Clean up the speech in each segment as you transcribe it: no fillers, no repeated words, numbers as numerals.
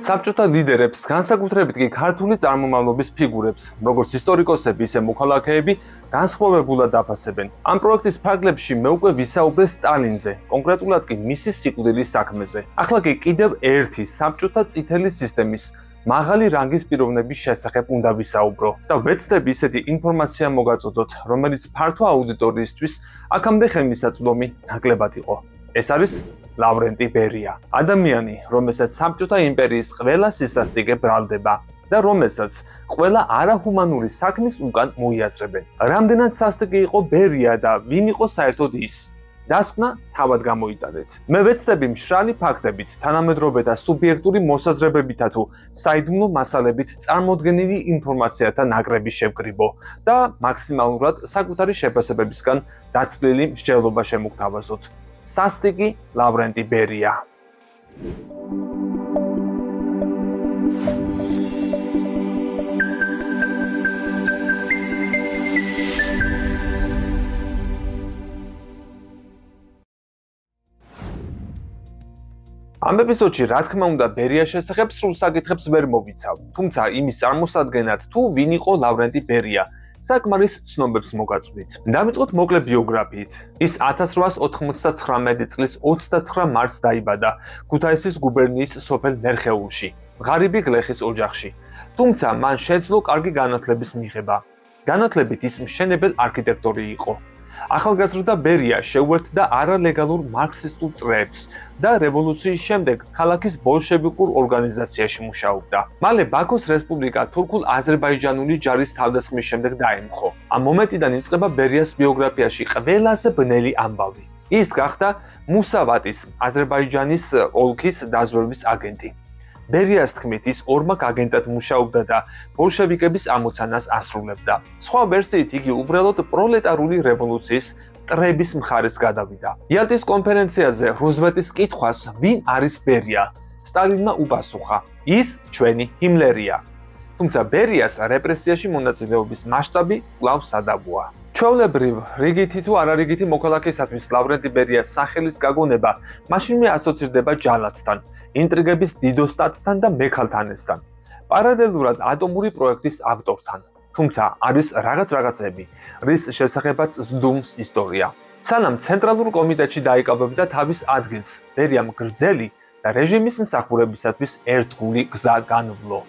საბჭოთა ლიდერებს, განსაკუთრებით კი ქართული წარმომავლობის ფიგურებს, როგორც ისტორიკოსები, ისე მოქალაქეები, განსხვავებულად დაფასებენ. ამ პროექტის ფარგლებში მე უკვე ვისაუბრე სტალინზე, კონკრეტულად კი მისი სიკვდილის საქმეზე. ახლა კი კიდევ ერთი საბჭოთა წითელი სისტემის მაღალი რანგის პიროვნების შესახებ უნდა ვისაუბრო და ვეცდები ისეთი ინფორმაცია მოგაწოდოთ, რომელიც ფართო აუდიტორიისთვის აქამდე ხელმისაწვდომი ნაკლებად იყო. ეს არის ლავრენტი ბერია, ადამიანი, რომელსაც საბჭოთა იმპერიის ყველა სისასტიკე ბრალდება და რომელსაც ყველა არაჰუმანური საქმის უკან მოიაზრებენ. რამდენად სასტიკი იყო ბერია და ვინ იყო საერთოდ ის? დასკვნა თავად გამოიტანეთ. მე ვეცდები მშრალი ფაქტებით, თანამედროვეთა სუბიექტური მოსაზრებებითა თუ საიდუმლო მასალებით წარმოდგენილი ინფორმაციათა ნაკრები შევკრიბო და მაქსიმალურად საკუთარი შეფასებებისგან დაცლილი მსჯელობა შემოგთავაზოთ. სასტიკი ლავრენტი ბერია. ამ ეპიზოდში, რა თქმა უნდა, ბერიას შესახებ სრულ საკითხებს ვერ მოვიცავ, თუმცა იმის წარმოსადგენად თუ ვინ იყო ლავრენტი ბერია, საკმარის ცნობებს მოგაწვდით. დავიწყოთ მოკლე ბიოგრაფიით. ის 1899 წლის 29 მარტს დაიბადა ქუთაისის გუბერნიის სოფელ მერხეულში, ღარიბი გლეხის ოჯახში. თუმცა მან შეძლო კარგი განათლების მიღება. განათლებით ის მშენებელ არქიტექტორი იყო. ახალგაზრდა ბერია შეუერთდა არალეგალურ მარქსისტულ წრეებს და რევოლუციის შემდეგ ქალაქის ბოლშევიკურ ორგანიზაციაში მუშაობდა. მალე ბაქოს რესპუბლიკა თურქულ-აზერბაიჯანული ჯარის თავდასხმის შემდეგ დაემხო. ამ მომენტიდან იწყება ბერიას ბიოგრაფიაში ყველაზე ბნელი ამბავი. ის გახდა მუსავატის, აზერბაიჯანის ოლქის დაზვერვის აგენტი. ბერიას თქმით, ის ორმაგ აგენტად მუშაობდა და ბოლშევიკების ამოცანას ასრულებდა. სხვა ვერსიით იგი უბრალოდ პროლეტარული რევოლუციის ტრების მხარეს გადავიდა. იალტის კონფერენციაზე რუზველტის კითხვას, ვინ არის ბერია, სტალინმა უპასუხა, ის ჩვენი ჰიმლერია. თუმცა ბერიას რეპრესიაში მონაწილეობის მასშტაბი კვლავ სადავოა. ჩვეულებრივ, რიგითი თუ არარიგითი მოქალაქეისათვის ლავრენტი ბერიას სახელის გაგონება მაშინვე ასოცირდება ჯალათთან, ინტრიგების დიდოსტატთან და მექალთანესთან, პარალელურად ატომური პროექტის ავტორთან. თუმცა არის რაღაცები, რის შესახებაც ზდუმს ისტორია. სანამ ცენტრალურ კომიტეტში დაიკავებდა თავის ადგილს, ბერიამ გრძელი და რეჟიმის მსახურებისათვის ერთგული გზა განვლო.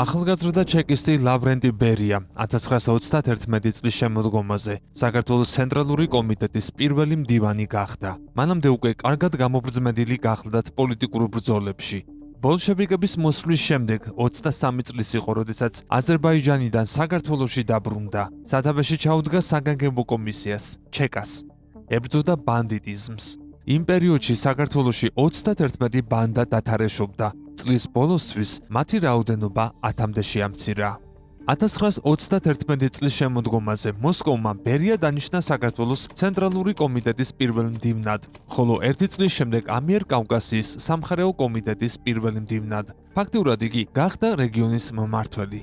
ახალგაზრდა ჩეკისტი ლავრენტი ბერია 1931 წლის შემოდგომაზე საქართველოს ცენტრალური კომიტეტის პირველი მდივანი გახდა. მანამდე უკვე კარგად გამობრძმედილი გახლდათ პოლიტიკურ ბრძოლებში. ბოლშევიკების მოსვლის შემდეგ 23 წლის იყო, როდესაც აზერბაიჯანიდან საქართველოში დაბრუნდა. სათავეში ჩაუდგა საგანგებო კომისიას, ჩეკას. ებრძოდა ბანდიტიზმს. იმ პერიოდში საქართველოში 31 ბანდა დათარეშობდა. წლის ბოლოსთვის მათი რაოდენობა 1000-მდე შეამცირა. 1931 წლის შემოდგომაზე მოსკოვმა ბერია დანიშნა საქართველოს ცენტრალური კომიტეტის პირველ მდივნად, ხოლო ერთი წლის შემდეგ ამიერკავკასიის სამხარეო კომიტეტის პირველ მდივნად. ფაქტიურად იგი გახდა რეგიონის მმართველი.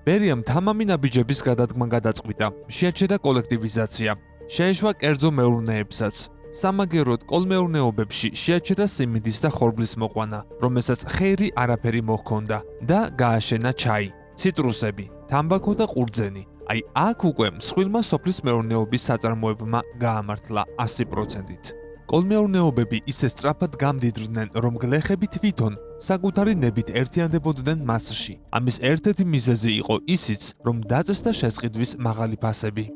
ბერიამ თამამი ნაბიჯების გადადგმა გადაწყვიტა, შეაჩერა კოლექტივიზაცია. შეეშვა კერძო მეურნეებსაც. სამაგეროდ კოლმეურნეობებში შეაჩერა სიმინდის და ხორბლის მოყვანა, რომელსაც ხეირი არაფერი მოჰქონდა და გააშენა ჩაი, ციტრუსები, თამბაქო და ყურძენი. აი აქ უკვე მსხვილმა სოფლის მეურნეობის საწარმოებმა გაამართლა 100%-ით. კოლმეურნეობები ისე სწრაფად გამდიდრდნენ, რომ გლეხები თვითონ საკუთარი ნებით ერთიანდებოდნენ მასში. ამის ერთ-ერთი მიზეზი იყო ისიც, რომ დაწესდა შესყიდვის მაღალი ფასები.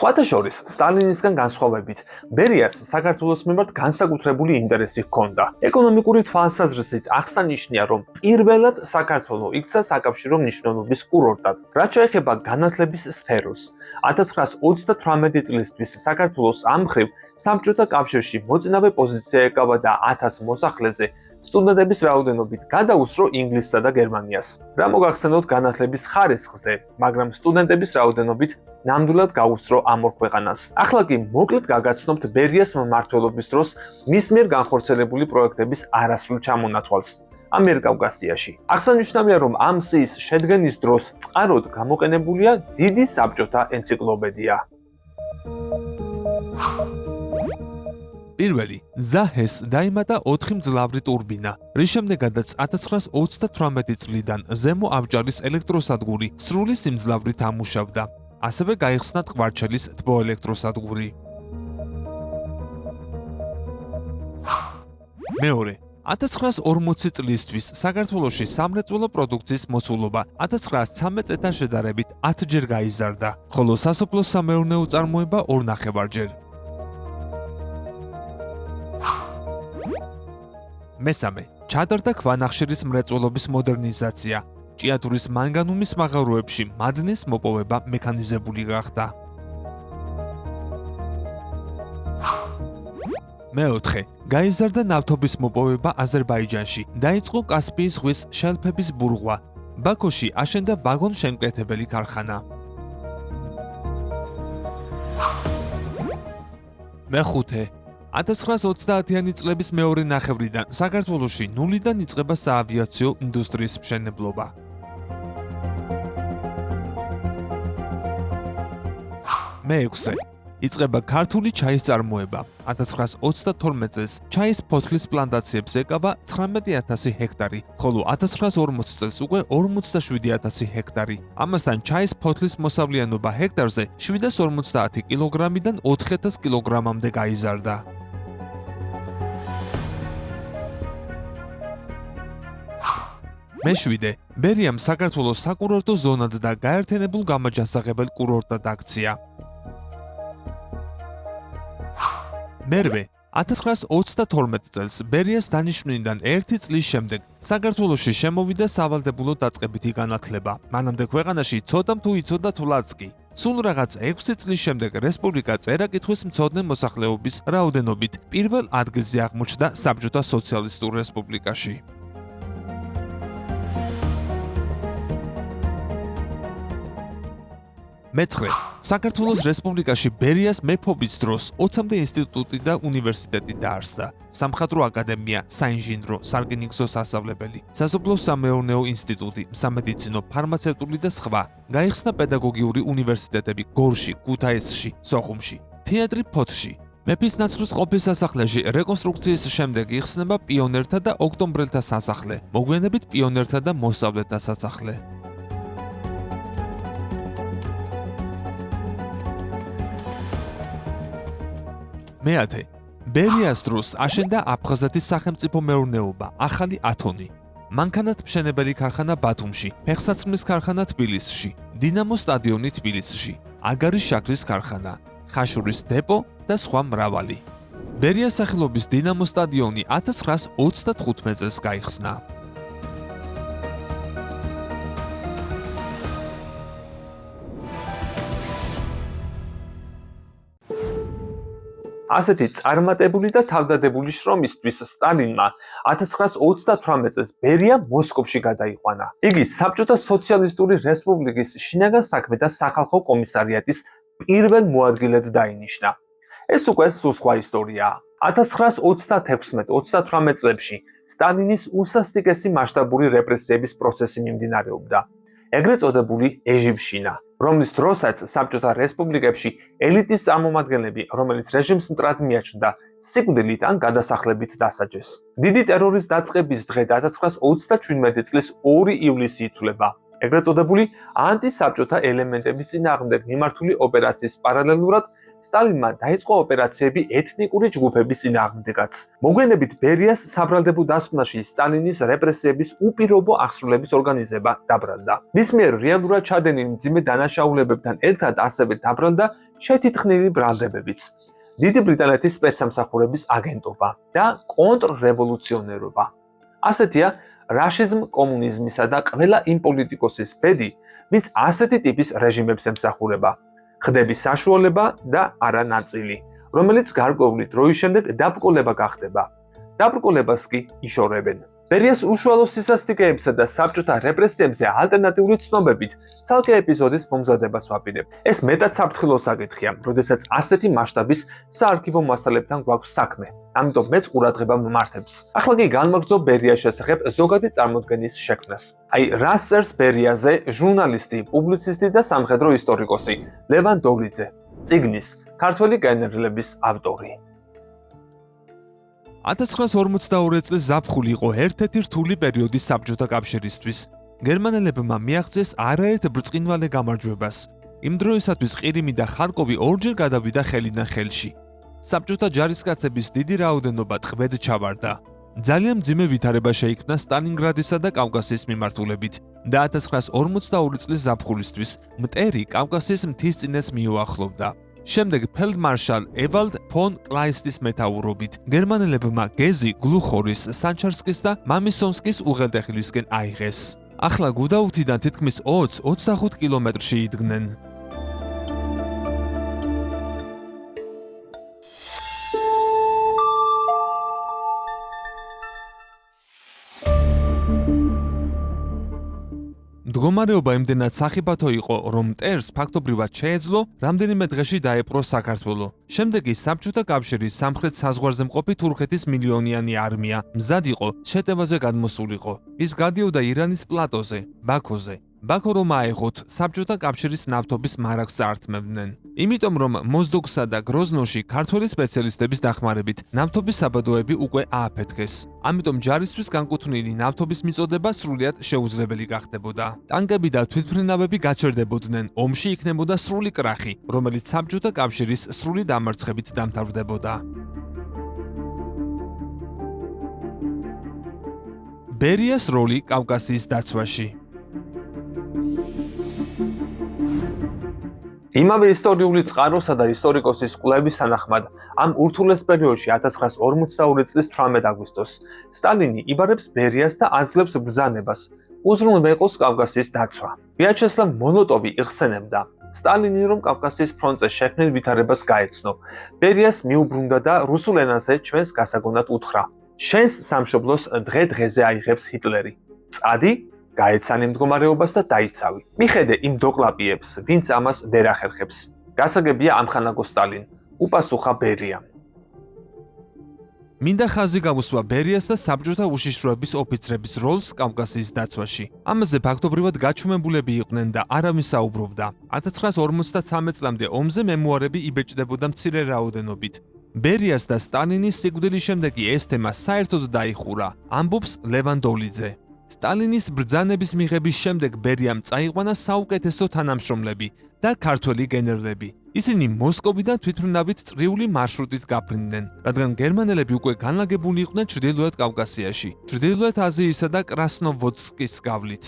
სხვათა შორის, სტალინისგან განსხვავებით, ბერიას საქართველოს მიმართ განსაკუთრებული ინტერესი ჰქონდა. ეკონომიკური თვალსაზრისით აღსანიშნია, რომ პირველად საქართველო იქცა საკავშირო მნიშვნელობის კურორტად. რაც შეეხება განათლების სფეროს, 1938 წლისთვის საქართველოს ამ მხრივ საბჭოთა კავშირში მოწინავე პოზიცია ეკავა და 1000 მოსახლეზე სტუდენტების რაოდენობით გადაუსრო ინგლისსა და გერმანიას. რა მოგახსენოთ განათლების ხარისხზე, მაგრამ სტუდენტების რაოდენობით ნამდვილად გაუსწრო ამ ორ ქვეყანას. ახლა კი მოკლედ გაგაცნობთ ბერიას მმართველობის დროს მის მიერ განხორციელებული პროექტების არასრულ ჩამონათვალს ამიერკავკასიაში. აღსანიშნავია, რომ ამ სიის შედგენის დროს წყაროდ გამოყენებულია დიდი საბჭოთა ენციკლოპედია. პირველი, ზაჰეს დაიმატა 4 მძლავრი ტურბინა, რის შემდეგაც 1938 წლიდან ზემო ავჭარის ელექტროსადგური სრული სიმძლავრით ამუშავდა. ასევე გაიხსნა ტყვარჩელის თბოელექტროსადგური. მეორე, 1940 წლისთვის საქართველოში სამრეწველო პროდუქციის მოცულობა 1913 წელთან შედარებით 10 ჯერ გაიზარდა, ხოლო სასოფლო-სამეურნეო წარმოება 2.5 ჯერ. მესამე, ჩადარდა ქვანახშირის მრეწველობის მოდერნიზაცია. ჭიათურის მანგანუმის მაღაროებში მადნის მოპოვება მექანიზებული გახდა. მეოთხე, გაიზარდა ნავთობის მოპოვება აზერბაიჯანში, დაიწყო კასპიის ზღვის შელფების ბურღვა. ბაქოში აშენდა ვაგონ-შემკეთებელი ქარხანა. მეხუთე, 1930-იანი წლების მეორე ნახევრიდან საქართველოში ნულიდან იწყება საავიაციო ინდუსტრიის მშენებლობა. მეექვსე, იწყება ქართული ჩაის წარმოება. 1932 წელს ჩაის ფოთლის პლანტაციებს ეკავა 19,000 ჰექტარი, ხოლო 1940 წელს უკვე 47,000 ჰექტარი. ამასთან ჩაის ფოთლის მოსავლიანობა ჰექტარზე 750 კილოგრამიდან 4,000 კილოგრამამდე გაიზარდა. მეშვიდე, ბერიამ საქართველოს საკურორტო ზონად და გაერთიანებულ გამაჯანსაღებელ კურორტად აქცია. მერვე, 1932 წელს ბერიას დანიშვნიდან 1 წლის შემდეგ საქართველოში შემოვიდა სავალდებულო დაწყებითი განათლება. მანამდე ქვეყანაში ცოტამ თუ იცოდა თვლაც კი. სულ რაღაც 6 წლის შემდეგ რესპუბლიკა წერა-კითხვის მცოდნე მოსახლეობის რაოდენობით პირველ ადგილზე აღმოჩნდა საბჭოთა სოციალისტურ რესპუბლიკაში. მეცხრე, საქართველოს რესპუბლიკაში ბერიას მეფობის დროს 20-მდე ინსტიტუტი და უნივერსიტეტი დაარსდა. სამხატვრო აკადემია, საინჟინრო, სარკინიგზო სასწავლებელი, სასოფლო-სამეურნეო ინსტიტუტი, სამედიცინო, ფარმაცევტული და სხვა. გაიხსნა პედაგოგიური უნივერსიტეტები გორში, ქუთაისში, სოხუმში, თეატრი ფოთში. მეფის ნაცვლის ყოფის სასახლეში რეკონსტრუქციის შემდეგ იხსნება პიონერთა და ოქტომბრელთა სასახლე, მოგვიანებით პიონერთა და მოსწავლეთა სასახლე. მეათე, ბერიას დროს აშენდა აფხაზეთის სახელმწიფო მეურნეობა, ახალი ათონი. მანქანათმშენებელი ქარხანა ბათუმში, ფეხსაცმლის ქარხანა თბილისში, დინამო სტადიონი თბილისში, აგარის შაქრის ქარხანა, ხაშურის დეპო და სხვა მრავალი. ბერიას სახელობის დინამო სტადიონი 1935 წელს გაიხსნა. ასეთი წარმატებული და თავდადებული შრომისთვის სტალინმა 1938 წელს ბერია მოსკოვში გადაიყვანა. იგი საბჭოთა სოციალისტური რესპუბლიკის შინაგან საქმეთა სახალხო კომისარიატის პირველ მოადგილედ დაინიშნა. ეს უკვე სულ სხვა ისტორიაა. 1936-38 წლებში სტალინის უსასტიკესი მასშტაბური რეპრესიების პროცესი მიმდინარეობდა. ეგრეთ წოდებული ეჟიბშინა, რომლის დროსაც საბჭოთა რესპუბლიკებში ელიტის წარმომადგენლები, რომელიც რეჟიმს მტრად მიაჩნდა, სიკვდილით ან გადასახლებით დასაჯეს. დიდი ტერორის დაწყების დღე 1937 წლის 2 ივლისი ითვლება. ეგრეთ წოდებული ანტისაბჭოთა ელემენტების წინააღმდეგ მიმართული ოპერაციის პარალელურად სტალინმა დაიწყო ოპერაციები ეთნიკური ჯგუფების წინააღმდეგაც. მოგვიანებით ბერიას საბრალდებო დასკვნაში სტალინის რეპრესიების უპირობო აღსრულების ორგანიზება დაბრალდა. მის მიერ რეალურად ჩადენილ მძიმე დანაშაულებებთან ერთად ასევე დაბრალდა შეთითხნილი ბრალდებებიც. დიდი ბრიტანეთის სპეცსამსახურების აგენტობა და კონტრრევოლუციონერობა. ასეთია რაშიზმ, კომუნიზმისა და ყველა იმ პოლიტიკოსის ბედი, ვინც ასეთი ტიპის რეჟიმებს ემსახურება. ხდების საშუალება და არა ნაწილი, რომელიც გარკვეული დროის შემდეგ დაბრკოლება გახდება დაბრკოლებას კი იშორებენ. ბერიას უშუალო სისასტიკეებსა და საბჭოთა რეპრესიებზე ალტერნატიული ცნობებით ცალკე ეპიზოდის მომზადებას ვაპირებ. ეს მეტად საფრთხილო საკითხია, როდესაც ასეთი მასშტაბის საარქივო მასალებთან გვაქვს საქმე. ამიტომ მეც ყურადღება მმართებს. ახლა კი განმაგრძო ბერიას შესახებ ზოგადი წარმოდგენის შექმნას. აი, რას წერს ბერიაზე ჟურნალისტი, პუბლიცისტი და სამხედრო ისტორიკოსი ლევან დოლიძე, წიგნის ქართველი გენერლების ავტორი. 1942 წლის ზაფხული იყო ერთ-ერთი რთული პერიოდი საბჭოთა კავშირისთვის. გერმანელებმა მიაღწიეს არაერთ ბრწყინვალე გამარჯვებას. იმ დროისათვის ყირიმი და ხარკოვი ორჯერ გადავიდა ხელიდან ხელში. საბჭოთა ჯარისკაცების დიდი რაოდენობა ტყვედ ჩავარდა. ძალიან მძიმე ვითარება შეიქმნა სტალინგრადისა და კავკასიის მიმართულებით და 1942 წლის ზაფხულისთვის მტერი კავკასიის მთისწინეთს მიუახლოვდა. შემდეგ ფელდმარშალ ევალდ ფონ კლაისტის მეთაურობით გერმანელებმა გეზი, გლუხორის, სანჩარსკის და მამისონსკის უღელტეხილისკენ აიღეს. ახლა გუდაუთიდან თითქმის 20-25 კილომეტრში იდგნენ. მდგომარეობა იმდენად სახიფათო იყო, რომ მტერს ფაქტობრივად შეეძლო რამდენიმე დღეში დაეპყრო საქართველო. შემდეგ ის საბჭოთა კავშირის სამხრეთ საზღვარზე მყოფი თურქეთის მილიონიანი არმია მზად იყო შეტევაზე გადმოსულიყო. ის გადიოდა ირანის პლატოზე, ბაქოზე. ბაქო რომ აეღოთ, საბჭოთა კავშირის ნავთობის მარაგს წაართმევდნენ. იმიტომ რომ მოზდოქსა და გროზნოში ქართველი სპეციალისტების დახმარებით ნავთობის საბადოები უკვე ააფეთქეს. ამიტომ ჯარისთვის განკუთვნილი ნავთობის მიწოდება სრულიად შეუძლებელი გახდებოდა. ტანკები და თვითმფრინავები გაჩერდებოდნენ, ომში იქნებოდა სრული კრახი, რომელიც საბჭოთა კავშირის სრული დამარცხებით დამთავრდებოდა. ბერიას როლი კავკასიის დაცვაში. იმავე ისტორიული წყაროსა და ისტორიკოსის კვლევის თანახმად, ამ ურთულეს პერიოდში 1942 წლის 18 აგვისტოს სტალინი იბარებს ბერიას და აძლევს ბრძანებას, უზრუნველყოს იყოს კავკასიის დაცვა. ვიაჩესლავ მოლოტოვი იხსენებდა სტალინი, რომ კავკასიის ფრონტზე შექმნილ ვითარებას გაეცნო. ბერიას მიუბრუნდა და რუსულ ენაზე ჩვენს გასაგონად უთხრა: შენს სამშობლოს დღე-დღეზე აიღებს ჰიტლერი. წადი, გაეცანი მდგომარეობას და დაიცავი. მიხედე იმ დოკლაპიებს, ვინც ამას ვერ ახერხებს. გასაგებია ამხანაგო სტალინ, უპასუხა ბერიამ. მინდა ხაზი გამოსვა ბერიას და საბჭოთა უშიშროების ოფიცრების როლს კავკასიის დაცვაში. ამაზე ფაქტობრივად გაჩუმებულები იყვნენ და არავინ საუბრობდა. 1953 წლამდე ომზე მემუარები იბეჭდებოდა მცირე რაოდენობით. ბერიას და სტალინის სიკვდილის შემდეგ ეს თემა საერთოდ დაიხურა, ამბობს ლევან დოლიძე. სტალინის ბრძანების მიღების შემდეგ ბერიამ წაიყვანა საუკეთესო თანამშრომლები და ქართველი გენერლები. ისინი მოსკოვიდან თვითმფრინავით წრიული მარშრუტით გაფრინდნენ, რადგან გერმანელები უკვე განლაგებული იყვნენ ჩრდილოეთ კავკასიაში, ჩრდილოეთ აზიისა და კრასნოვოდსკის გავლით.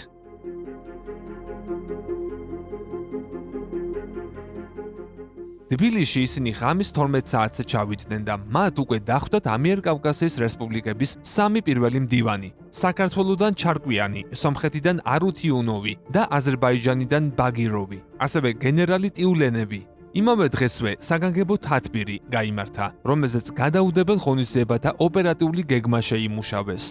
თბილისში ისინი ღამის 12 საათზე ჩავიდნენ და მათ უკვე დახვდათ ამიერკავკასიის რესპუბლიკების სამი პირველი მდივანი: საქართველოდან ჩარკვიანი, სომხეთიდან არუთიუნოვი და აზერბაიჯანიდან ბაგიროვი, ასევე გენერალი ტიულენევი. იმავე დღესვე საგანგებო თათბირი გაიმართა, რომელზეც გადაუდებელ ღონისძიებათა ოპერატიული გეგმა შეიმუშავეს.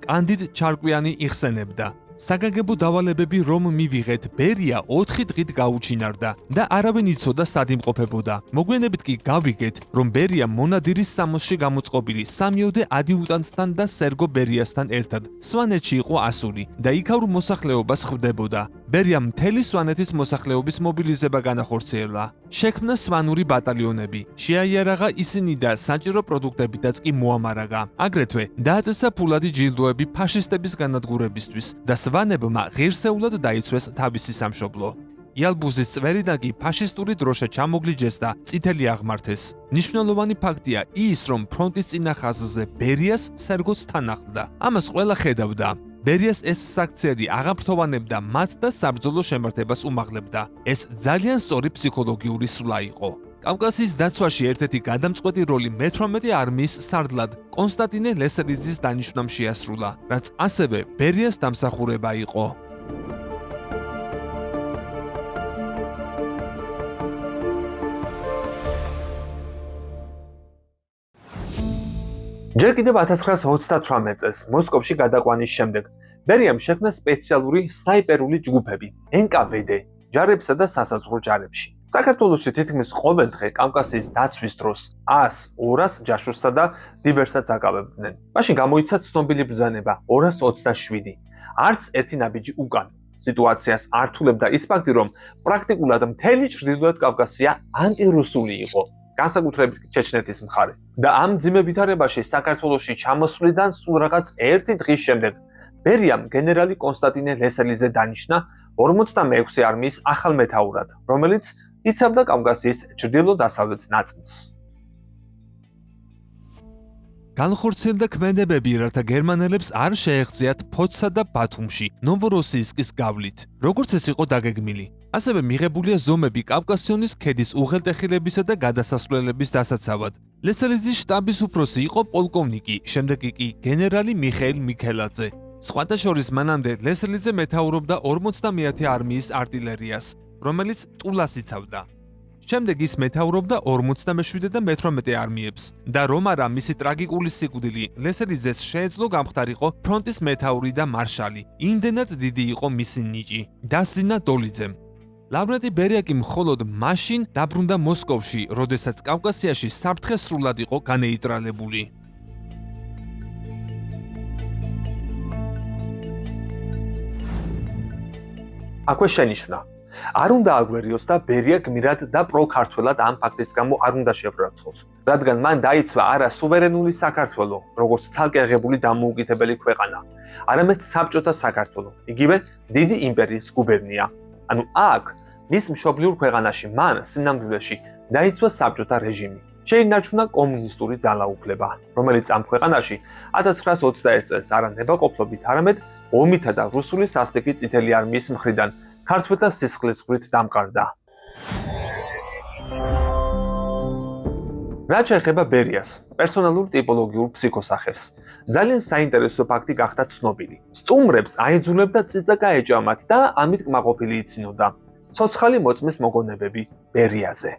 კანდიდ ჩარკვიანი იხსენებდა: საგანგებო დავალებები რომ მივიღეთ, ბერია 4 დღით გაუჩინარდა და არავინ იცოდა სად იმყოფებოდა. მოგვიანებით კი გავიგეთ, რომ ბერია მონადირის სამოსში გამოწყობილი სამიოდე ადიუტანტთან და სერგო ბერიასთან ერთად სვანეთში იყო ასული და იქაურ მოსახლეობას ხვდებოდა. ბერიამ მთელი სვანეთის მოსახლეობის მობილიზება განახორციელა. შექმნა სვანური ბატალიონები, შეაიარაღა ისინი და საჭირო პროდუქტებითაც კი მოამარაგა. აგრეთვე დააწესა ფულადი ჯილდოები ფაშისტების განადგურებისთვის და სვანებმა ღირსეულად დაიცვეს თავისი სამშობლო. იალბუზის წვერიდან კი ფაშისტური დროშა ჩამოგლიჯეს და წითელი აღმართეს. მნიშვნელოვანი ფაქტია ის, რომ ფრონტის წინა ხაზზე ბერიას სერგოც თან ახლდა. ამას ყველა ხედავდა. ბერიას ეს საქციელი აღაფრთოვანებდა მათ და საბრძოლო შემართებას უმაღლებდა. ეს ძალიან სწორი ფსიქოლოგიური სვლა იყო. კავკასიის დაცვაში ერთ-ერთი გადამწყვეტი როლი მე-18 არმიის სარდლად კონსტანტინე ლესელიძის დანიშვნამ შეასრულა, რაც ასევე ბერიას დამსახურება იყო. ჯერ კიდევ 1938 წელს მოსკოვში გადაყვანის შემდეგ ბერიამ შექმნა სპეციალური სნაიპერული ჯგუფები NKVD ჯარებსა და სასაზღვრო ჯარებში. საქართველოში თითქმის ყოველ დღე კავკასიის დაცვის დროს 100-200 ჯაშუსსა და დივერსატს აკავებდნენ. მაშინ გამოიცა ცნობილი ბრძანება 227. არც ერთი ნაბიჯი უკან. სიტუაციას ართულებდა ის ფაქტი, რომ პრაქტიკულად მთელი ჩრდილოეთ კავკასია ანტირუსული იყო, განსაკუთრებით ჩეჩნეთის მხარე. და ამ მძიმე ვითარებაში საქართველოში ჩამოსვლიდან სულ რაღაც ერთი დღის შემდეგ ბერიამ გენერალი კონსტანტინე ლესელიძე დანიშნა 46 არმიის ახალ მეთაურად, რომელიც იცავდა კავკასიის ჩრდილო-დასავლეთ ნაწილს. განხორციელდა ქმედებები, რათა გერმანელებს არ შეეღწიათ ფოცსა და ბათუმში, ნოვოროსიისკის გავლით, როგორც ეს იყო დაგეგმილი. ასევე მიღებულია ზომები კავკასიონის ქედის უღელტეხილებისა და გადასასვლელების დასაცავად. ლესელიძის შტაბის უფროსი იყო პოლკოვნიკი, შემდეგ კი გენერალი მიხეილ მიქელაძე. სხვათა შორის მანამდე ლესელიძე მეთაურობდა 50-ათი არმიის არტილერიას, რომელიც ტულას იცავდა. შემდეგ ის მეთაურობდა 57 და მე-18 არმიებს და რომ არა მისი ტრაგიკული სიკვდილი ლესელიძეს შეეძლო გამხდარიყო ფრონტის მეთაური და მარშალი. იმდენად დიდი იყო მისი ნიჭი. დასძინა დოლიძემ. ლავრენტი ბერია კი მხოლოდ მაშინ დაბრუნდა მოსკოვში, როდესაც კავკასიაში საფრთხე სრულად იყო განეიტრალებული. აქვე შენიშვნა. არ უნდა აგვერიოს და ბერია გმირად და პროქართველად ამ ფაქტის გამო არ უნდა შევრაცხოთ, რადგან მან დაიცვა არა სუვერენული საქართველო, როგორც ცალკე აღებული დამოუკიდებელი ქვეყანა, არამედ საბჭოთა საქართველო, იგივე დიდი იმპერიის გუბერნია. ანუ აქ მის მშობლიურ ქვეყანაში მან სინამდვილეში დაიცვა საბჭოთა რეჟიმი. შეინარჩუნა კომუნისტური ძალაუფლება, რომელიც ამ ქვეყანაში 1921 წელს არა ნებაყოფლობით, არამედ ომითა და რუსული სასტიკი წითელი არმიის მხრიდან ქართველთა სისხლისღვრით დამყარდა. რაც შეეხება ბერიას, პერსონალურ ტიპოლოგიურ ფსიქოსახეს, ძალიან საინტერესო ფაქტი გახდა ცნობილი. სტუმრებს აიძულებდა წიწაკა ეჭამათ და ამით კმაყოფილი იცინოდა. ცოცხალი მოწმის მოგონებები ბერიაზე.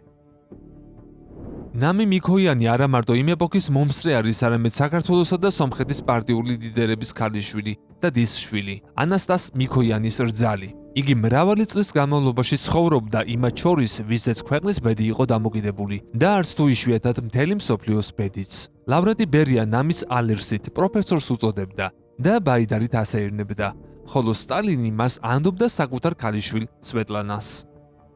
ნამი მიქოიანი არა მარტო იმ ეპოქის მომსწრე არის, არამედ საქართველოსა და სომხეთის პარტიული ლიდერების ქალიშვილი და დისშვილი, ანასტას მიქოიანის რძალი. იგი მრავალი წლის განმავლობაში ცხოვრობდა იმათ შორის, ვისაც ქვეყნის ბედი იყო დამოკიდებული და არც თუ იშვიათად მთელი მსოფლიოს ბედიც. ლავრენტი ბერია ნამის ალერსით პროფესორს უწოდებდა და ბაიდარით ასეირნებდა, ხოლო სტალინი მას ანდობდა საკუთარ ქალიშვილ სვეტლანას.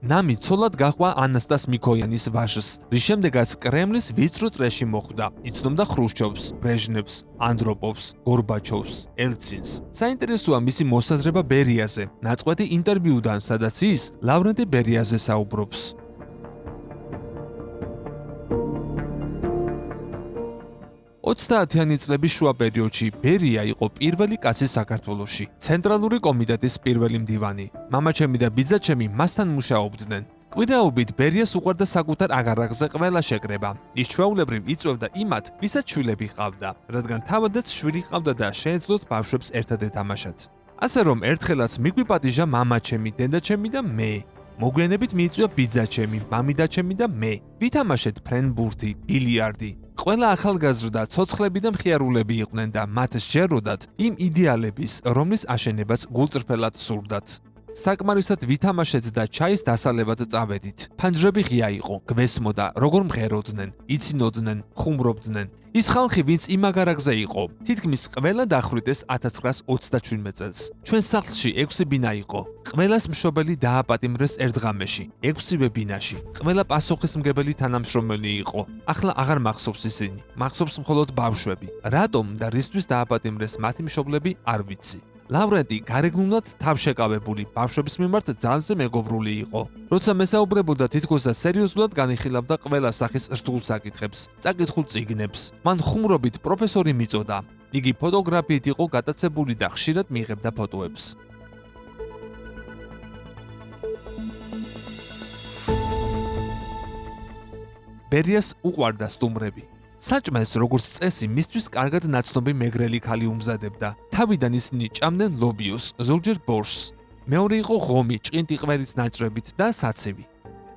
ნამი ცოლად გაჰყვა ანასტას მიქოიანის ვაჟს, რის შემდეგაც კრემლის ვიწრო წრეში მოხვდა. იცნობდა ხრუშჩოვს, ბრეჟნევს, ანდროპოვს, გორბაჩოვს, ელცინს. საინტერესოა მისი მოსაზრება ბერიაზე, ნაწყვეტი ინტერვიუდან, სადაც ის ლავრენტი ბერიაზე საუბრობს. 30-იანი წლების შუა პერიოდში ბერია იყო პირველი კაცი საქართველოში, ცენტრალური კომიტეტის პირველი მდივანი. მამაჩემი და ბიძაჩემი მასთან მუშაობდნენ. კვირაობით ბერიას უყვარდა საკუთარ აღარაღზე ყველა შეკრება. ის ჩვეულებრივ იწვევდა იმათ, ვისაც შვილები ჰყავდა, რადგან თავადაც შვილი ჰყავდა და შეეძლოთ ბავშვებს ერთად ეთამაშათ. ასე რომ ერთხელაც მიგვიპატიჟა მამაჩემი, დედაჩემი და მე. მოგვიანებით მიიწვია ბიძაჩემი, მამიდაჩემი და მე. ვითამაშეთ ფრენბურთი, ბილიარდი. ყველა ახალგაზრდა, ცოცხლები და მხიარულები იყვნენ და მათ სჯეროდათ იმ იდეალების, რომლის აშენებაც გულწრფელად სურდათ. საკმარისად ვითამაშეთ და ჩაის დასალებად წავედით. ფანჯრები ღია იყო, გვესმოდა, როგორ მღეროდნენ, იცინოდნენ, ხუმრობდნენ. ის ხალხი, ვინც იმ აგარაგზე იყო, თითქმის ყველა დახვრიტეს 1927 წელს. ჩვენ სახლში 6 ბინა იყო. ყველას მშობელი დააპატიმრეს ერთ ღამეში, 6-ვე ბინაში. ყველა პასუხისმგებელი თანამშრომელი იყო. ახლა აღარ მახსოვს ისინი. მახსოვს მხოლოდ ბავშვები. რატომ და რისთვის დააპატიმრეს მათი მშობლები, არ ვიცი. ლავრენტი გარეგნულად თავშეკავებული ბავშვების მიმართ ძალზე მეგობრული იყო. როცა მესაუბრებოდა თითქოს და სერიოზულად განიხილავდა ყველა სახის რთულ საკითხებს, წაკითხულ წიგნებს. მან ხუმრობით პროფესორი მიწოდა. იგი ფოტოგრაფიით იყო გატაცებული და ხშირად მიიღებდა ფოტოებს. ბერიას უყვარდა სტუმრები. საჭმელს როგორც წესი მისთვის კარგად ნაცნობი მეგრელი ქალი უმზადებდა. თავიდან ისინი ჭამდნენ ლობიოს, ზოგჯერ ბორშს. მეორე იყო ღომი, ჭყინტი ყველის ნაჭრებით და საცივი.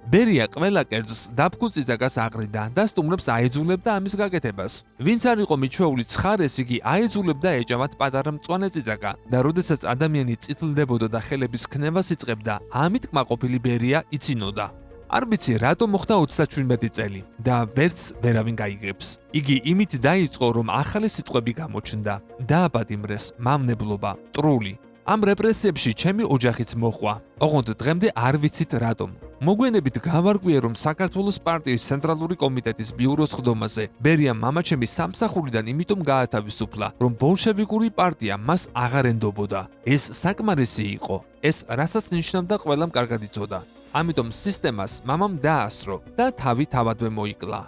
ბერია ყველა კერძს დაფქულ წიწაკას აყრიდა და სტუმრებს აეძულებდა ამის გაკეთებას. ვინც არ იყო მიჩვეული ცხარეს, იგი აეძულებდა ეჭამათ პატარა მწვანე წიწაკა და როდესაც ადამიანი წითლდებოდა და ხელების ქნევას იწყებდა, ამით კმაყოფილი ბერია იცინოდა. არ ვიცი რატომ მოხდა 37 წელი და ვერც ვერავინ გაიგებს. იგი იმით დაიწყო, რომ ახალი სიტყვები გამოჩნდა. დააპატიმრეს მავნებლობა, ტრული. ამ რეპრესიებში ჩემი ოჯახიც მოხვა. ოღონდ დღემდე არ ვიცით რატომ. მოგვიანებით გავარკვიე, რომ საქართველოს პარტიის ცენტრალური კომიტეტის ბიუროს ხდომაზე ბერიამ მამაჩემი სამსახურიდან იმიტომ გაათავისუფლა, რომ ბოლშევიკური პარტია მას აღარ ენდობოდა. ეს საკმარისი იყო. ეს რასაც ნიშნავდა ყველამ კარგად იცოდა. ამიტომ სისტემას მამამ დაასრო და თავი თავადვე მოიკლა.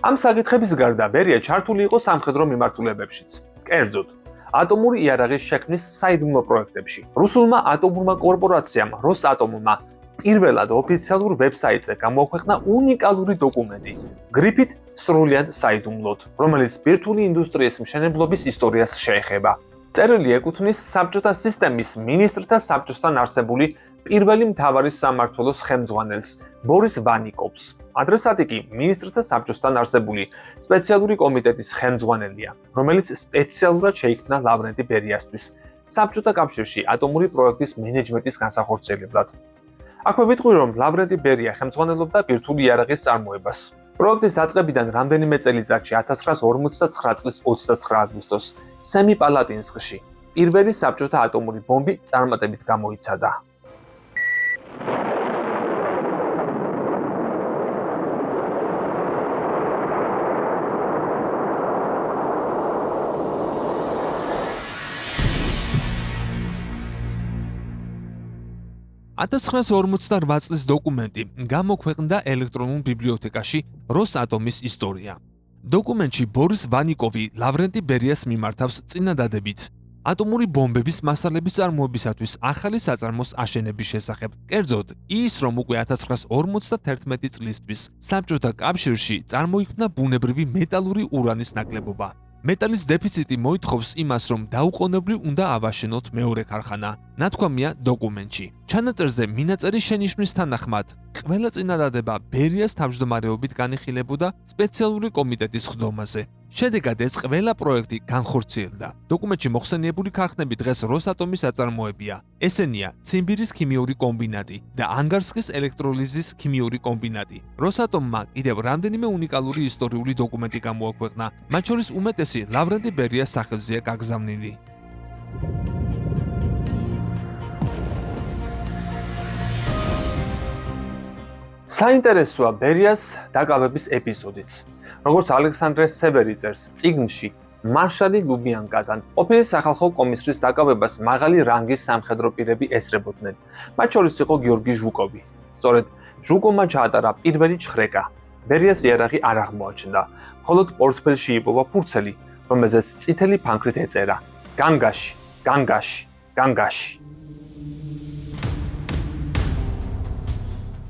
ამ საკითხების გარდა ბერია ჩართული იყო სამხედრო მიმართულებებშიც. კერძოდ, ატომური იარაღის შექმნის საიდუმლო პროექტებში. რუსულმა ატომურმა კორპორაციამ როსატომმა პირველად ოფიციალურ ვებსაიტზე გამოაქვეყნა უნიკალური დოკუმენტი, გრიფით სრულიად საიდუმლოდ, რომელიც ბირთვული ინდუსტრიის მშენებლობის ისტორიას შეეხება. წერილი ეკუთვნის საბჭოთა სისტემის მინისტრთა საბჭოსთან არსებული პირველი მთავარი სამმართველოს ხელმძღვანელს, ბორის ვანიკოვს. ადრესატი კი მინისტრთა საბჭოსთან არსებული სპეციალური კომიტეტის ხელმძღვანელია, რომელიც სპეციალურად შეიქმნა ლავრენტი ბერიასთვის საბჭოთა კავშირში ატომური პროექტის მენეჯმენტის განსახორციელებლად. აქვე ვიტყვი, რომ ლავრენტი ბერია ხელმძღვანელობდა ბირთვული იარაღის წარმოებას. პროექტის დაწყებიდან რამდენიმე წელიწადში 1959 წლის 29 აგვისტოს სემიპალატინსკში პირველი საბჭოთა ატომური ბომბი წარმატებით გამოიცადა. $1958 წლის დოკუმენტი გამოქვეყნდა ელექტრონულ ბიბლიოთეკაში როსატომის ისტორია. დოკუმენტში ბორის ვანიკოვი ლავრენტი ბერიას მიმართავს წინადადებით ატომური ბომბების მასალების წარმოებისათვის ახალი საწარმოს აშენების შესახებ. კერძოდ, ის რომ უკვე 1951 წლისთვის საბჭოთა კავშირში წარმოიქმნა ბუნებრივი მეტალური ურანის ნაკლებობა. მეტალის დეფიციტი მოითხოვს იმას, რომ დაუყოვნებლივ უნდა ავაშენოთ მეორე ქარხანა. ნათქვამია დოკუმენტში. ჩანაწერზე მინაწერი შენიშვნის თანახმად, ყველა წინადადება ბერიას თავმჯდომარეობით განიხილებოდა სპეციალური კომიტეტის ხდომაზე. შედეგად ეს ყველა პროექტი განხორციელდა. დოკუმენტში მოხსენიებული ქარხნები დღეს როსატომის აწარმოებია. ესენია ციმბირის ქიმიური კომბინატი და ანგარსკის ელექტროლიზის ქიმიური კომბინატი. როსატომმა კიდევ რამდენიმე უნიკალური ისტორიული დოკუმენტი გამოაქვეყნა, მათ შორის უმეტესი ლავრენტი ბერიას სახელზეა გაგზავნილი. საინტერესოა ბერიას დაკავების ეპიზოდიც. როგორც ალექსანდრე სევერი წერს წიგნში, მარშალი ლუბიანკადან ყოფილი სახალხო კომისრის დაკავებას მაღალი რანგის სამხედრო პირები ესწრებოდნენ. მათ შორის იყო გიორგი ჟუკოვი. სწორედ ჟუკოვმა ჩაატარა პირველი ჩხრეკა. ბერიას იარაღი არ აღმოაჩნდა, მხოლოდ პორტფელში იპოვა ფურცელი, რომელზეც წითელი ფანქრით ეწერა: განგაში, განგაში, განგაში.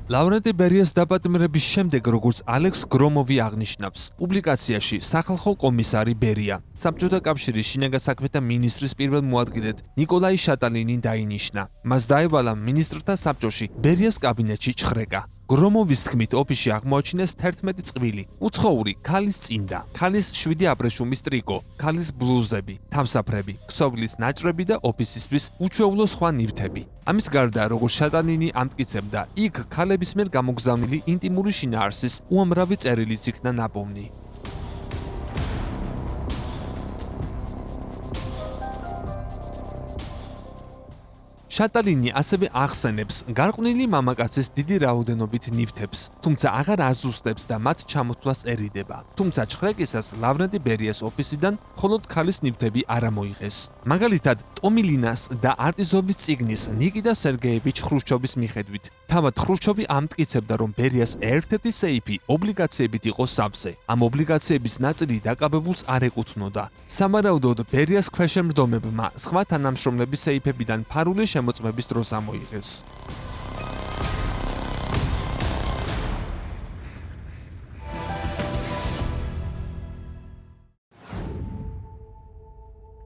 ლავრენტი ბერიას დაპატიმრების შემდეგ, როგორც ალექს გრომოვი აღნიშნავს, პუბლიკაციაში სახალხო კომისარი ბერია, საბჭოთა კავშირის შინაგან საქმეთა მინისტრის პირველ მოადგილედ ნიკოლაი შატალინი დაინიშნა. მას დაევალა მინისტრთა საბჭოში ბერიას კაბინეტში ჩხრეკა. გრომოვის თქმით, ოფისში აღმოაჩინეს 11 წყვილი, უცხოური ქალის წინდა, ქალის 7 აბრეშუმის ტრიკო, ქალის ბლუზები, თამსაფრები, ქსოვლის ნაჭრები და ოფისისთვის უჩვეულო სხვა ნივთები. ამის გარდა, როგორც შატალინი ამტკიცებდა, იქ ქალების მიერ გამოგზავნილი ინტიმური შინაარსის უამრავი წერილიც იქნა ნაპოვნი. შატალინი ასევე ახსენებს გარყვნილი მამაკაცის დიდი რაოდენობით ნივთებს, თუმცა აღარ აზუსტებს და მათ ჩამოთვლასერიდება. თუმცა ჩხრეკისას ლავრენტი ბერიას ოფისიდან მხოლოდ ქალის ნივთები არ ამოიღეს. მაგალითად, ტომილინას და არტიზოვის წიგნის ნიკიტა სერგეევიჩ ხრუშჩოვის მიხედვით, თავად ხრუშჩოვი ამტკიცებდა, რომ ბერიას ერთ-ერთი სეიფი ობლიგაციებით იყო სავსე. ამ ობლიგაციების ნაწილი დაკავებულს არ ეკუთვნოდა. სამარაუდოდ, ბერიას ქვეშემრდომებმა სხვა თანამშრომლების სეიფებიდან ფარული შემოწმების დროს ამოიღეს.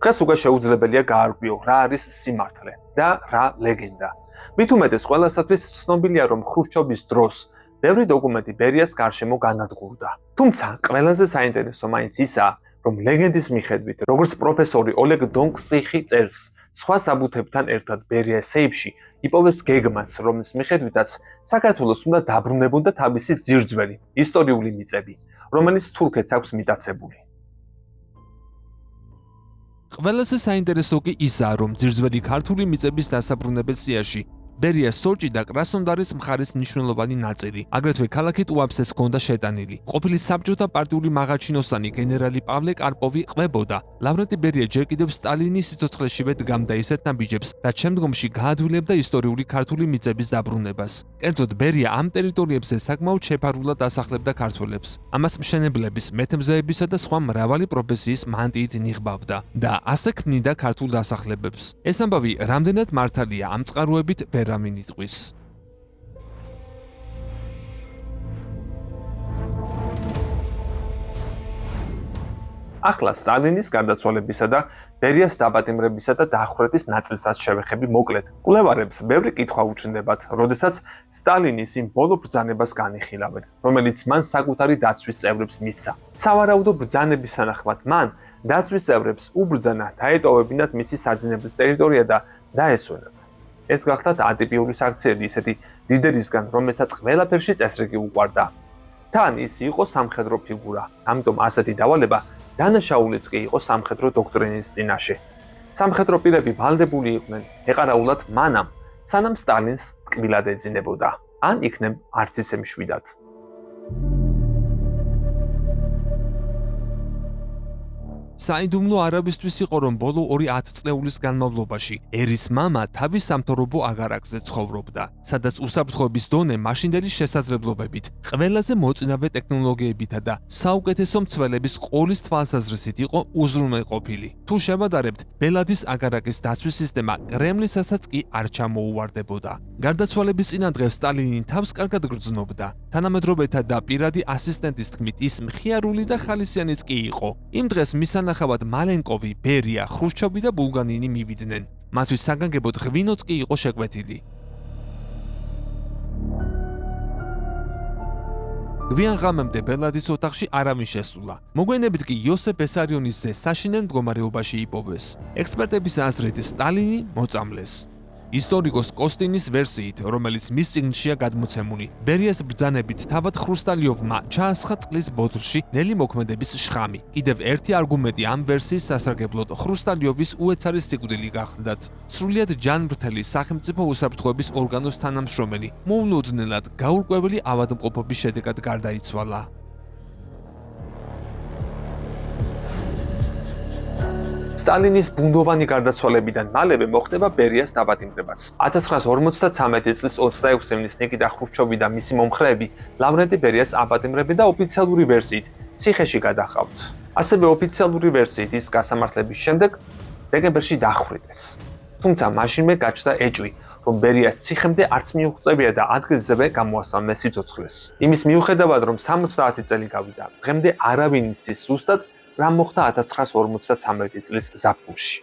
დღეს უკვე შეუძლებელია გაარკვიო, რა არის სიმართლე და რა ლეგენდა. მით უმეტეს ყველასათვის ცნობილია, რომ ხრუშჩოვის დროს ბევრი დოკუმენტი ბერიას გარშემო განადგურდა. თუმცა ყველაზე საინტერესო მაინც ისაა, რომ ლეგენდის მიხედვით, როგორც პროფესორი ოლეგ დონკსიხი წერს, სხვა საბუთებთან ერთად ბერია სეიფში იპოვეს გეგმაც, რომლის მიხედვითაც საქართველოს უნდა დაბრუნებოდა თავისი ძირძველი ისტორიული მიწები, რომელიც თურქეთს აქვს მიტაცებული. ყველაზე საინტერესო კი ისაა, რომ ძირძველი ქართული მიწების დასაბრუნებელ სიაში ბერიას სოჭი და კრასნოდარის მხარის მნიშვნელოვანი ნაწილი, აგრეთვე ქალაქი ტუაფსეს ჰქონდა შეტანილი. ყოფილი საბჭოთა პარტიული მაღალჩინოსანი გენერალი პავლე კარპოვი ყვებოდა, ლავრენტი ბერია ჯერ კიდევ სტალინის სიცოცხლეშივე დგამდა ისეთ ნაბიჯებს, რაც შემდგომში გაადვილებდა ისტორიული ქართული მიწების დაბრუნებას. კერძოდ ბერია ამ ტერიტორიებზე საკმაოდ შეფარულად ასახლებდა ქართველებს. ამას მშენებლების, მეთევზეებისა და სხვა მრავალი პროფესიის მანტიით ნიღბავდა და ასე ქმნიდა ქართულ დასახლებებს. ეს ამბავი რამდენად მართალია ამ წყაროებით ვერ ამინიტყვის. ახლა სტალინის გარდაცვალებისა და ბერიას დაპატიმრებისა და დახვრეტის ნაწილსაც შევეხები მოკლედ. კვლევარებს ბევრი კითხვა უჩნდებათ, როდესაც სტალინის იმ ბოლო ბრძანებას განიხილავენ, რომელიც მან საკუთარი დაცვის წევრებს მისცა. სავარაუდო ბრძანების თანახმად მან დაცვის წევრებს უბრძანა დაეტოვებინათ მისი საძინებლის ტერიტორია და დაესვენათ. ეს გახლდათ ატიპიური საქციელი ისეთი ლიდერისგან, რომელსაც ყველაფერში წესრიგი უყვარდა. თან ის იყო სამხედრო ფიგურა, ამიტომ ასეთი დავალება დანაშაულიც კი იყო სამხედრო დოქტრინის წინაშე. სამხედრო პირები ვალდებული იყვნენ ეყარაულად მანამ, სანამ სტალინს ტკბილად ეძინებოდა, ან იქნებ არც ისე მშვიდად. საიდუმლო არავისთვის იყო, რომ ბოლო 2 წლეულის განმავლობაში ერის მამა თავის სამთავრობო აგარაკზე ცხოვრობდა, სადაც უსაფრთხოების დონე მაშინდელი შესაძლებლობებით, ყველაზე მოწინავე ტექნოლოგიებითა და საუკეთესო მცველების ყოლის თვალსაზრისით იყო უზრუნველყოფილი. თუ შევადარებთ, ბელადის აგარაკის დაცვის სისტემა კრემლისასაც კი არ ჩამოუვარდებოდა. გარდაცვალების წინადღე სტალინი თავს კარგად გრძნობდა. თანამედროვეთა და პირადი ასისტენტის თქმით, ის მხიარული და ხალისიანიც კი იყო. იმ დღეს მის სანახავად მალენკოვი, ბერია, ხრუშჩოვი და ბულგანინი მივიდნენ. მათთვის საგანგებოდ ღვინოც კი იყო შეკვეთილი. გვიან ღამემდე ბელადის ოთახში არავინ შესულა. მოგვიანებით კი იოსებ ბესარიონის ძე საშინელ მდგომარეობაში იპოვეს. ექსპერტების აზრით სტალინი მოწამლეს. ისტორიკოს კოსტინის ვერსიით, რომელიც მის წიგნშია გადმოცემული, ბერიას ბრძანებით თავად ხრუსტალიოვმა ჩაასხა წყლის ბოთლში ნელი მოქმედების შხამი. კიდევ ერთი არგუმენტი ამ ვერსიის სასარგებლოდ ხრუსტალიოვის უეცარი სიკვდილი გახლდათ. სრულიად ჯანმრთელი სახელმწიფო უსაფრთხოების ორგანოს თანამშრომელი მოულოდნელად გაურკვეველი ავადმყოფობის შედეგად გარდაიცვალა. სტალინის ბუნდოვანი გარდაცვალებიდან მალევე მოხდება ბერიას დაპატიმრებაც. 1953 წლის 26 ივნისს ნიკიტა ხრუშჩოვი და მისი მომხრეები ლავრენტი ბერიას აპატიმრებენ და ოფიციალური ვერსიით ციხეში გადახავთ. ასევე ოფიციალური ვერსიით ის გასამართლების შემდეგ დეკემბერში დახვრიტეს. თუმცა მაშინვე გაჩნდა ეჭვი, რომ ბერიას ციხემდე არც მიუღწევია და ადგილზევე გამოასალმეს სიცოცხლეს. იმის მიუხედავად, რომ 70 წელი გავიდა, დღემდე არავინ იცის ზუსტად რა მოხდა 1953 წლის ზაფხულში.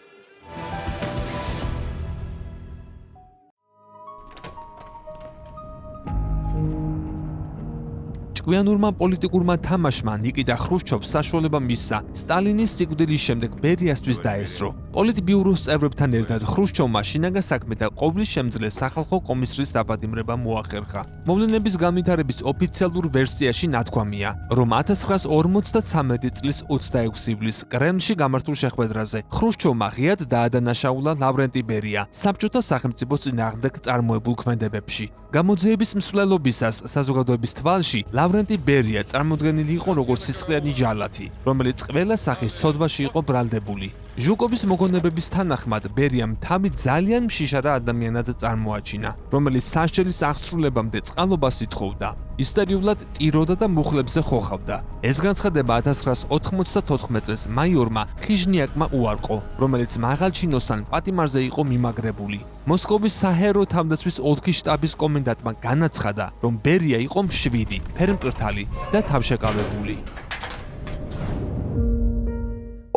ჭკვიანურმა პოლიტიკურმა თამაშმა ნიკიტა ხრუშჩოვს საშუალება მისცა სტალინის სიკვდილის შემდეგ ბერიასთვის დაესწრო. პოლიტბიუროს წევრებთან ერთად ხრუშჩოვმა შინაგან საქმეთა ყოვლის შემძლე სახალხო კომისრის დაპატიმრება მოახერხა. მოვლენების განვითარების ოფიციალურ ვერსიაში ნათქვამია, რომ 1953 წლის 26 ივლისს კრემლში გამართულ შეხვედრაზე ხრუშჩოვმა ღიად დაადანაშაულა ლავრენტი ბერია საბჭოთა სახელმწიფოს წინააღმდეგ წარმოებულ ქმედებებში. გამოძიების მსვლელობისას საზოგადოების თვალში ლავრენტი ბერია წარმოდგენილი იყო როგორც სისხლიანი ჯალათი, რომელიც ყველა სახის ცოდვაში იყო ბრალდებული. ჟუკოვის მოგონებების თანახმად ბერიამ თავი ძალიან მშიშარა ადამიანად წარმოაჩინა, რომელიც სასჯელის აღსრულებამდე წყალობას ითხოვდა. ისტორიულად ტიროდა და მუხლებზე ხოხავდა. ეს განცხადება 1994 წელს მაიორმა ხიჟნიაკმა უარყო, რომელიც მაღალჩინოსან პატიმარზე იყო მიმაგრებული. მოსკოვის საჰაერო თავდაცვის ოლქის შტაბის კომენდანტმა განაცხადა, რომ ბერია იყო მშვიდი, ფერმკრთალი და თავშეკავებული.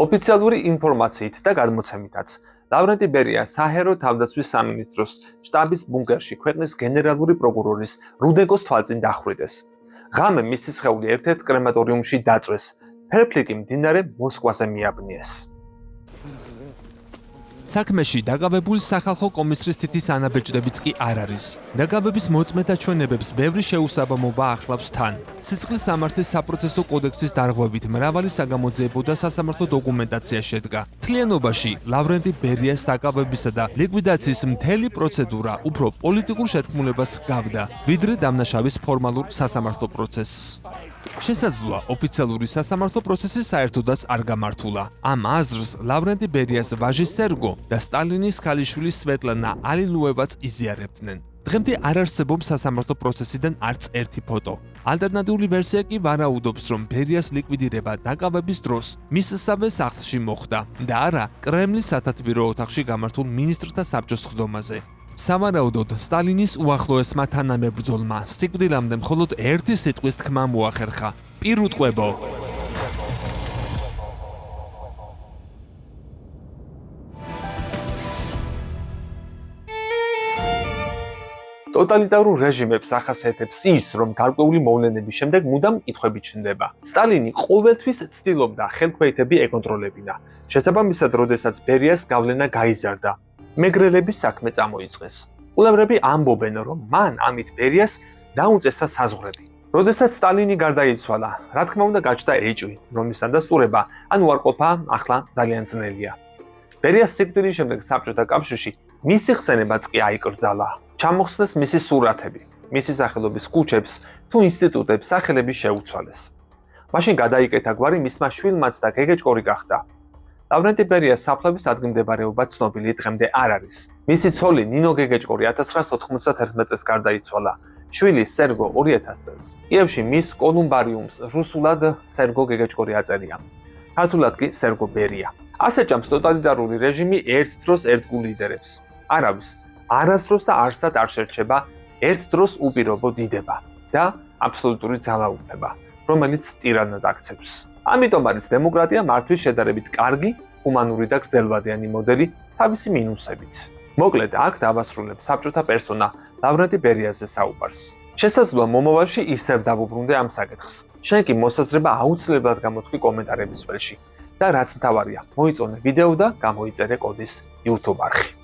ოფიციალური ინფორმაციით და გადმოცემითაც, ლავრენტი ბერია საჰერო თავდაცვის სამინისტროს შტაბის ბუნკერში ქვეყნის გენერალური პროკურორის რუდენკოს თვალწინ დახვრიტეს. ღამე მისი სხეული ერთ-ერთ კრემატორიუმში დაწვეს. ფერფლი კი მდინარე მოსკვაზე მიაბნიეს. საქმეში დაკავებულ სახალხო კომისრის თითის ანაბეჭდებიც კი არ არის. დაკავების მოწმეთა ჩვენებებს ბევრი შეუსაბამობა ახლავს თან. სისხლის სამართლის საპროცესო კოდექსის დარღვევით მრავალი საგამოძიებო და სასამართლო დოკუმენტაცია შედგა. მთლიანობაში ლავრენტი ბერიას დაკავებისა და ლიკვიდაციის მთელი პროცედურა უფრო პოლიტიკურ შეთქმულებას ჰგავდა, ვიდრე დამნაშავის ფორმალურ სასამართლო პროცესს. შესაძლოა ოფიციალური სასამართლო პროცესი საერთოდაც არ გამართულა. ამ აზრს ლავრენტი ბერიას ვაჟი სერგო და სტალინის ქალიშვილი სვეტლანა ალილუევაც იზიარებდნენ. დღემდე არ არსებობს სასამართლო პროცესიდან არც ერთი ფოტო. ალტერნატიული ვერსია კი ვარაუდობს, რომ ბერიას ლიკვიდირება დაკავების დროს მისსავე სახლში მოხდა და არა კრემლის სათათბირო ოთახში გამართულ მინისტრთა საბჭოს ხდომაზე. სავარაუდოდ სტალინის უახლოესმა თანამებრძოლმა სიკვდილამდე მხოლოდ ერთი სიტყვის თქმა მოახერხა: პირუტყვებო. ტოტალიტარულ რეჟიმებს ახასიათებს ის, რომ გარკვეული მოვლენების შემდეგ მუდამ კითხვები ჩნდება. სტალინი ყოველთვის ცდილობდა ხელქვეითები ეკონტროლებინა. შესაბამისად, როდესაც ბერიას გავლენა გაიზარდა, მეგრელების საქმე წამოიწყეს. კვლევრები ამბობენ, რომ მან ამით ბერიას დაუწესა საზღვრები. როდესაც სტალინი გარდაიცვალა, რა თქმა უნდა გაჩნდა ეჭვი, რომლის დადასტურება ან უარყოფა ახლა ძალიან ძნელია. ბერიას სიკვდილის შემდეგ საბჭოთა კავშირში მისი ხსენებაც კი აიკრძალა. ჩამოხსნეს მისი სურათები, მისი სახელობის ქუჩებს თუ ინსტიტუტებს სახელები შეუცვალეს. მაშინ გადაიკეთა გვარი მისმა შვილმაც და გეგეჭკორი გახდა. ლავრენტი ბერიას საფლავის ადგილმდებარეობა ცნობილი დღემდე არ არის. მისი ცოლი ნინო გეგეჭკორი 1991 წელს გარდაიცვალა. შვილი სერგო 2000 წელს. კიევში მის კოლუმბარიუმს რუსულად სერგო გეგეჭკორი აწერია. ქართულად კი სერგო ბერია. ასე ჭამს ტოტალიტარული რეჟიმი ერთ დროს ერთგულ ლიდერებს. არავის არასდროს და არსად არ შერჩება ერთ დროს უპირობო დიდება და აბსოლუტური ძალაუფლება, რომელიც ტირანად აქცევს. ამიტომ არის დემოკრატია მართვის შედარებით კარგი, ჰუმანური და გრძელვადიანი მოდელი თავისი მინუსებით. მოკლედ, აქ დავასრულებ საბჭოთა პერსონა ლავრენტი ბერიაზე საუბარს. შესაძლოა მომავალში ისევ დავუბრუნდე ამ საკითხს. შენ კი მოსაზრება აუცილებლად გამოთქვი კომენტარების ველში და რაც მთავარია, მოიწონე ვიდეო და გამოიწერე კოდის YouTube არხი.